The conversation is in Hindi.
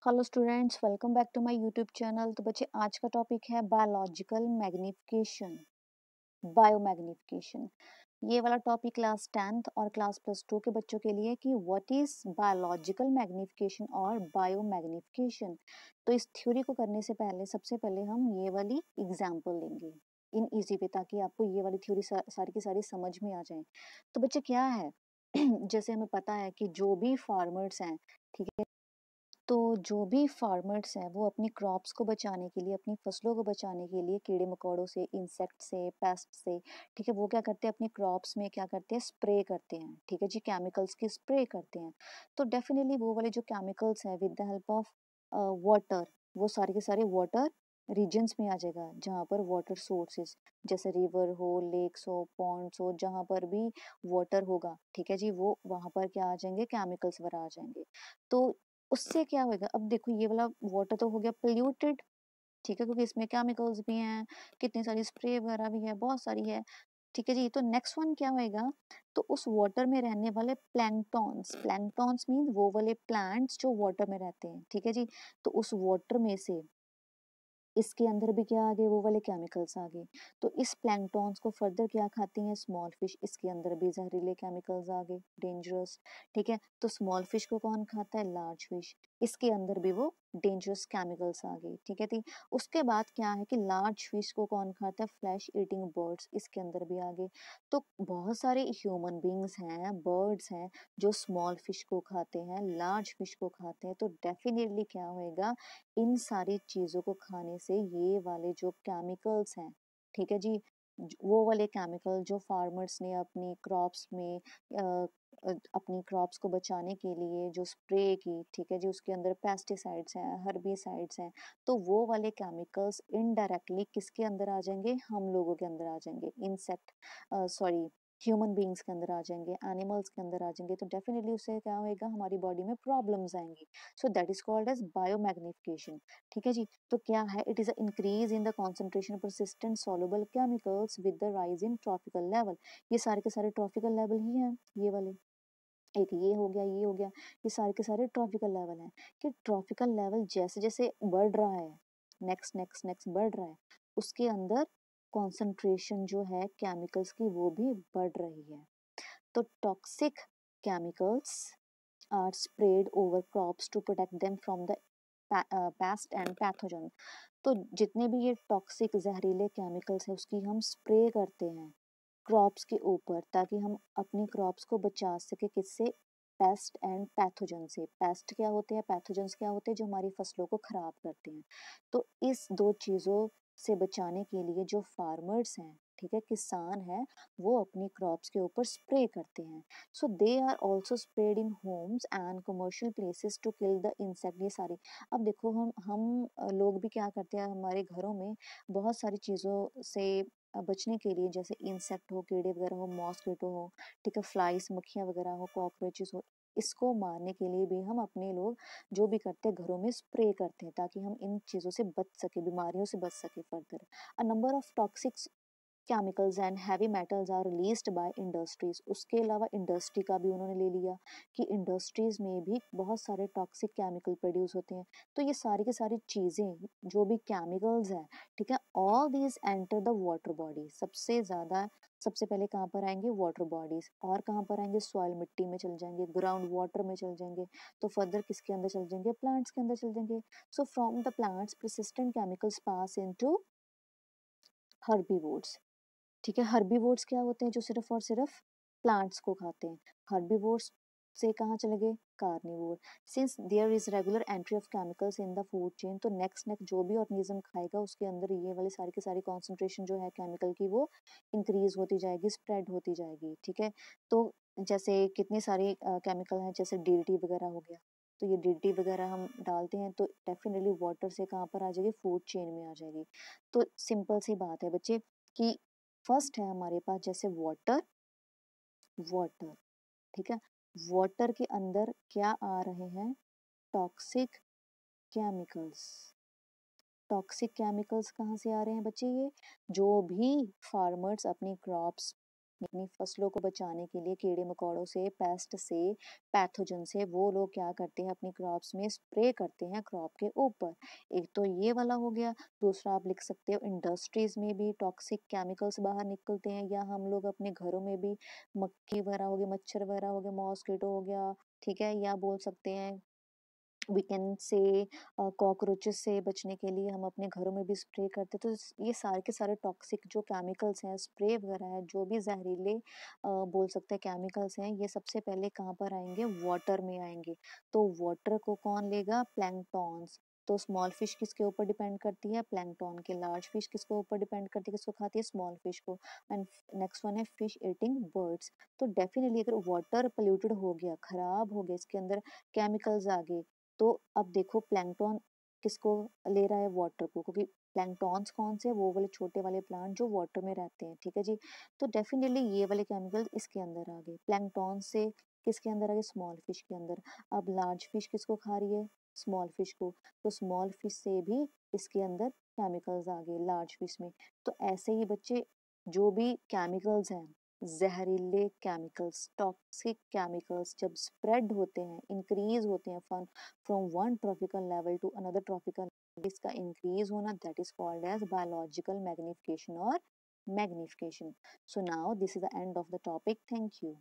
Hello students, welcome back to my YouTube channel. तो बच्चे, आज का टॉपिक है बायोलॉजिकल मैग्निफिकेशन, बायोमैग्निफिकेशन। ये वाला टॉपिक क्लास 10th और क्लास +2 के बच्चों के लिए कि व्हाट इज बायोलॉजिकल मैग्निफिकेशन और बायोमैग्निफिकेशन। तो इस थ्योरी को करने से पहले सबसे पहले हम ये वाली एग्जांपल लेंगे इन इजी वे, ताकि आपको ये वाली थ्योरी सारी की सारी समझ में आ जाए। तो बच्चे क्या है जैसे हमें पता है कि जो भी फार्मर्स हैं, ठीक है, तो जो भी फार्मर्स हैं वो अपनी क्रॉप्स को बचाने के लिए, अपनी फसलों को बचाने के लिए कीड़े मकोड़ों से, इंसेक्ट से, पेस्ट से, ठीक है, वो क्या करते हैं, अपनी क्रॉप्स में क्या करते हैं, स्प्रे करते हैं, ठीक है जी, केमिकल्स की स्प्रे करते हैं। तो डेफिनेटली वो वाले जो केमिकल्स हैं with the help of water, वो सारे के सारे वाटर रीजन्स में आ जाएगा, जहाँ पर वाटर सोर्सेज जैसे रिवर हो, लेक्स हो, पॉन्ड्स हो, जहाँ पर भी वाटर होगा, ठीक है जी, वो वहाँ पर क्या आ जाएंगे, केमिकल्स वगैरह आ जाएंगे। तो उससे क्या होएगा, अब देखो ये वाला वाटर तो हो गया पोल्यूटेड, ठीक है, क्योंकि इसमें केमिकल्स भी हैं, कितनी सारी स्प्रे वगैरह भी है, बहुत सारी है, ठीक है जी। तो नेक्स्ट वन क्या होएगा, तो उस वाटर में रहने वाले प्लैंकटॉन्स, प्लैंकटॉन्स मीन वो वाले प्लांट्स जो वाटर में रहते हैं, ठीक है जी। तो उस वाटर में से इसके अंदर भी क्या आ गए, वो वाले केमिकल्स आ गए। तो इस प्लैंकटॉन्स को फर्दर क्या खाती हैं, स्मॉल फिश, इसके अंदर भी जहरीले केमिकल्स आ गए, डेंजरस, ठीक है। तो स्मॉल फिश को कौन खाता है, लार्ज फिश, इसके अंदर भी वो डेंजरस केमिकल्स आ गए, ठीक है थी। उसके बाद क्या है कि लार्ज फिश को कौन खाता है, फ्लैश ईटिंग बर्ड्स, इसके अंदर भी आ गए। तो बहुत सारे ह्यूमन बींग्स हैं, बर्ड्स हैं, जो स्मॉल फिश को खाते हैं, लार्ज फिश को खाते हैं। तो डेफिनेटली क्या होएगा, इन सारी चीज़ों को खाने से ये वाले जो केमिकल्स हैं, ठीक है जी, वो वाले केमिकल जो फार्मर्स ने अपनी क्रॉप्स में अपनी क्रॉप्स को बचाने के लिए जो स्प्रे की, ठीक है जी, उसके अंदर पेस्टिसाइड्स हैं, हर्बिसाइड्स हैं, तो वो वाले केमिकल्स इनडायरेक्टली किसके अंदर आ जाएंगे, हम लोगों के अंदर आ जाएंगे, इंसेक्ट सॉरी ह्यूमन बींग्स के अंदर आ जाएंगे, एनिमल्स के अंदर आ जाएंगे। तो डेफिनेटली उससे क्या होएगा, हमारी बॉडी में प्रॉब्लम्स आएंगी। So that is called as biomagnification, ठीक है जी। तो क्या है, it is a increase in the concentration of persistent soluble chemicals with the rise in trophical level। ये सारे के सारे ट्रॉपिकल लेवल ही हैं, ये वाले, एक ये हो गया, ये हो गया, ये सारे के सारे ट्रॉपिकल लेवल हैं। कि ट्रॉपिकल लेवल जैसे जैसे बढ़ रहा है, नेक्स्ट नेक्स्ट नेक्स्ट बढ़ रहा है, उसके अंदर कॉन्सेंट्रेशन जो है केमिकल्स की वो भी बढ़ रही है। तो toxic chemicals are sprayed over crops to protect them from the pest and pathogen। तो जितने भी ये टॉक्सिक जहरीले केमिकल्स हैं उसकी हम स्प्रे करते हैं क्रॉप्स के ऊपर, ताकि हम अपनी क्रॉप्स को बचा सके, किससे, पेस्ट एंड पैथोजन से। पेस्ट क्या होते हैं, पैथोजन्स क्या होते हैं, जो हमारी फसलों को खराब करते हैं। तो इस दो चीज़ों से बचाने के लिए जो फार्मर्स हैं, ठीक है, किसान हैं, वो अपनी क्रॉप्स के ऊपर स्प्रे करते हैं। So they are also spread in homes and commercial places to kill the insect. ये सारी, अब देखो हम लोग भी क्या करते हैं, हमारे घरों में बहुत सारी चीज़ों से बचने के लिए, जैसे इंसेक्ट हो, कीड़े वगैरह हो, मॉस्किटो हो, ठीक है, फ्लाइज, मक्खियाँ वगैरह हो, कॉकरोचेस हो, इसको मारने के लिए भी हम अपने लोग जो भी करते हैं घरों में स्प्रे करते हैं, ताकि हम इन चीज़ों से बच सके, बीमारियों से बच सके further. A number of toxic chemicals and heavy metals are released by industries. उसके अलावा इंडस्ट्री का भी उन्होंने ले लिया कि इंडस्ट्रीज में भी बहुत सारे टॉक्सिक केमिकल प्रोड्यूस होते हैं। तो ये सारी की सारी चीज़ें जो भी केमिकल्स हैं, ठीक है, all these enter the water body. सबसे ज़्यादा, सबसे पहले कहाँ पर आएंगे, वाटर बॉडीज, और कहाँ पर आएंगे, सॉइल, मिट्टी में चल जाएंगे, ग्राउंड वाटर में चल जाएंगे, तो फर्दर किसके अंदर चल जाएंगे, प्लांट्स के अंदर चल जाएंगे। So from the plants persistent chemicals pass into herbivores, ठीक है। हर्बीवोर्स क्या होते हैं, जो सिर्फ और सिर्फ प्लांट्स को खाते हैं। हर्बीवोर्स से कहाँ चले गए, carnivore. Since there is regular entry of chemicals in the food chain, तो नेक्स्ट नेक्स्ट जो भी ऑर्गेनिज्म खाएगा उसके अंदर ये वाली सारी की सारी कॉन्सेंट्रेशन जो है केमिकल की, वो इंक्रीज होती जाएगी, स्प्रेड होती जाएगी, ठीक है। तो जैसे कितने सारे केमिकल हैं, जैसे डीडीटी वगैरह हो गया, तो ये डीडीटी वगैरह हम डालते हैं तो डेफिनेटली वाटर से कहाँ पर आ जाएगी, फूड चेन में आ जाएगी। तो सिंपल सी बात है बच्चे कि फर्स्ट है हमारे पास जैसे वाटर, वाटर, ठीक है, वाटर के अंदर क्या आ रहे हैं, टॉक्सिक केमिकल्स। टॉक्सिक केमिकल्स कहाँ से आ रहे हैं बच्चे, ये जो भी फार्मर्स अपनी क्रॉप्स अपनी फसलों को बचाने के लिए कीड़े मकोड़ों से, पेस्ट से, पैथोजन से वो लोग क्या करते हैं अपनी क्रॉप्स में स्प्रे करते हैं क्रॉप के ऊपर। एक तो ये वाला हो गया। दूसरा आप लिख सकते हो इंडस्ट्रीज में भी टॉक्सिक केमिकल्स बाहर निकलते हैं, या हम लोग अपने घरों में भी मक्खी वगैरह हो गए, मच्छर वगैरह हो गए, मॉस्किटो हो गया, ठीक है, या बोल सकते हैं वी कैन से कॉकरोचेस से बचने के लिए हम अपने घरों में भी स्प्रे करते हैं। तो ये सारे के सारे टॉक्सिक जो केमिकल्स हैं, स्प्रे वगैरह है, जो भी जहरीले बोल सकते हैं केमिकल्स हैं, ये सबसे पहले कहाँ पर आएंगे? वाटर में आएंगे। तो वाटर को कौन लेगा? प्लैंकटॉन्स। तो स्मॉल फिश किसके ऊपर डिपेंड करती है? प्लैंकटॉन के। लार्ज फिश किसके ऊपर डिपेंड करती है? किसको खाती है? स्मॉल फिश को। एंड नेक्स्ट वन है फिश ईटिंग बर्ड्स। तो डेफिनेटली अगर वाटर पोल्यूटेड हो गया, खराब हो गया, इसके अंदर केमिकल्स आ गए, तो अब देखो प्लैंकटन किसको ले रहा है? वाटर को, क्योंकि प्लैंकटॉन्स कौन से? वो वाले छोटे वाले प्लांट जो वाटर में रहते हैं, ठीक है जी। तो डेफिनेटली ये वाले केमिकल्स इसके अंदर आ गए। प्लैंकटॉन से किसके अंदर आ गए? स्मॉल फिश के अंदर। अब लार्ज फिश किसको खा रही है? स्मॉल फिश को। तो स्मॉल फिश से भी इसके अंदर केमिकल्स आ गए लार्ज फिश में। तो ऐसे ही बच्चे जो भी केमिकल्स हैं, जहरीले केमिकल्स, टॉक्सिक केमिकल्स जब स्प्रेड होते हैं, इंक्रीज होते हैं from one tropical level to another tropical, इसका इंक्रीज होना, that is called as biological magnification और magnification. So now this is the end of the topic. Thank you.